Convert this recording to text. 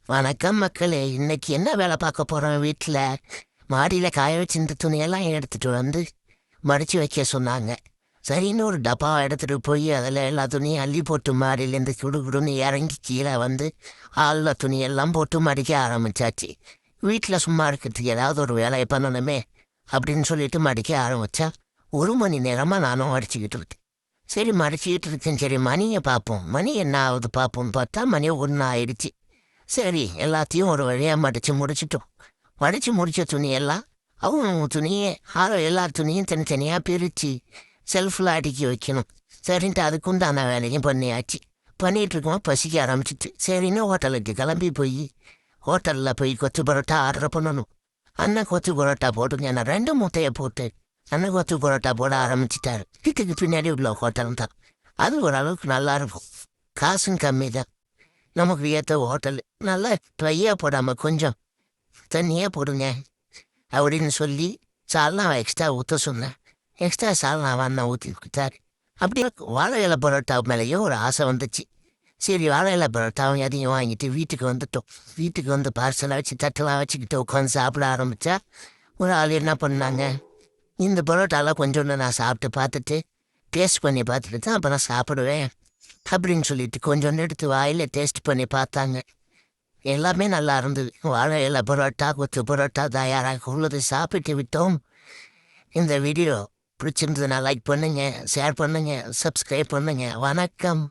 வணக்கம் மக்களே. இன்னைக்கு என்ன வேலை பார்க்க போறோம்? வீட்டில் மாடியில் காய வச்சிருந்த துணியெல்லாம் எடுத்துட்டு வந்து மடிச்சு வைக்க சொன்னாங்க. சரின்னு ஒரு டப்பா எடுத்துட்டு போய் அதில் எல்லா துணியும் அள்ளி போட்டு மாடியிலேருந்து குடுகுடுன்னு இறங்கி கீழே வந்து ஆளில் துணியெல்லாம் போட்டு மடிக்க ஆரம்பிச்சாச்சு. வீட்டில் சும்மா இருக்கிறதுக்கு ஏதாவது ஒரு வேலையை பண்ணணுமே அப்படின்னு சொல்லிட்டு மடிக்க ஆரம்பித்தா 1 மணி நேரமாக நானும் மடிச்சுக்கிட்டு இருக்கேன். சரி மடிச்சுக்கிட்டு இருக்கேன். சரி மணியை பார்ப்போம், மணி என்ன ஆகுது பார்ப்போம்னு பார்த்தா மணி 1 ஆயிடுச்சு. சரி எல்லாத்தையும் ஒரு வழியாக மடித்து முடிச்சிட்டோம். மடித்து முடித்த துணியெல்லாம் அவங்க துணியை எல்லா துணியும் தனித்தனியாக பிரித்து செல்ஃபில் அடுக்கி வைக்கணும். சரின்ட்டு அதுக்குண்டான வேலையும் பண்ணியாச்சு. பண்ணிகிட்டு இருக்கோம், பசிக்க ஆரம்பிச்சிட்டு சரின்னு ஹோட்டலுக்கு கிளம்பி போய் ஹோட்டலில் போய் கொத்து பரோட்டா ஆர்டர் பண்ணணும். அண்ணன் கொத்து பரோட்டா போட்டுங்க, நான் 2 முட்டையை போட்டு அண்ணன் கொத்து பரோட்டா போட ஆரம்பிச்சிட்டாரு. வீட்டுக்கு பின்னாடி உள்ள ஹோட்டல் தான். அது ஓரளவுக்கு நல்லா இருக்கும், காசும் கம்மி தான். நமக்கு ஏற்ற ஹோட்டல். நல்லா ட்ரையாக போடாமல் கொஞ்சம் தண்ணியாக போடுங்க அப்படின்னு சொல்லி சால்னா எக்ஸ்ட்ரா ஊற்ற சொன்னேன். எக்ஸ்ட்ரா சால்னா அண்ணன் ஊற்றி கொடுத்தாரு. அப்படியே வாழை இலை பரோட்டா மேலேயும் ஒரு ஆசை வந்துச்சு. சரி வாழை இலை பரோட்டாவும் அதையும் வாங்கிட்டு வீட்டுக்கு வந்துட்டோம். வீட்டுக்கு வந்து பார்சலாக வச்சு தட்டெல்லாம் வச்சுக்கிட்டு உட்காந்து சாப்பிட ஆரம்பித்தா ஒரு ஆள் என்ன பண்ணாங்க, இந்த பரோட்டாலாம் கொஞ்சோண்டு நான் சாப்பிட்டு பார்த்துட்டு டேஸ்ட் பண்ணி பார்த்துட்டு தான் அப்புறம் சாப்பிடுவேன் அப்படின்னு சொல்லிட்டு கொஞ்சோண்டு எடுத்து வாயில் டேஸ்ட் பண்ணி பார்த்தாங்க. எல்லாமே நல்லா இருந்தது. வாழை இலை பரோட்டா, கொத்து பரோட்டா தயாராக உள்ளது. சாப்பிட்டு விட்டோம். இந்த வீடியோ பிடிச்சிருந்ததுன்னா லைக் பண்ணுங்கள், ஷேர் பண்ணுங்கள், சப்ஸ்கிரைப் பண்ணுங்கள். வணக்கம்.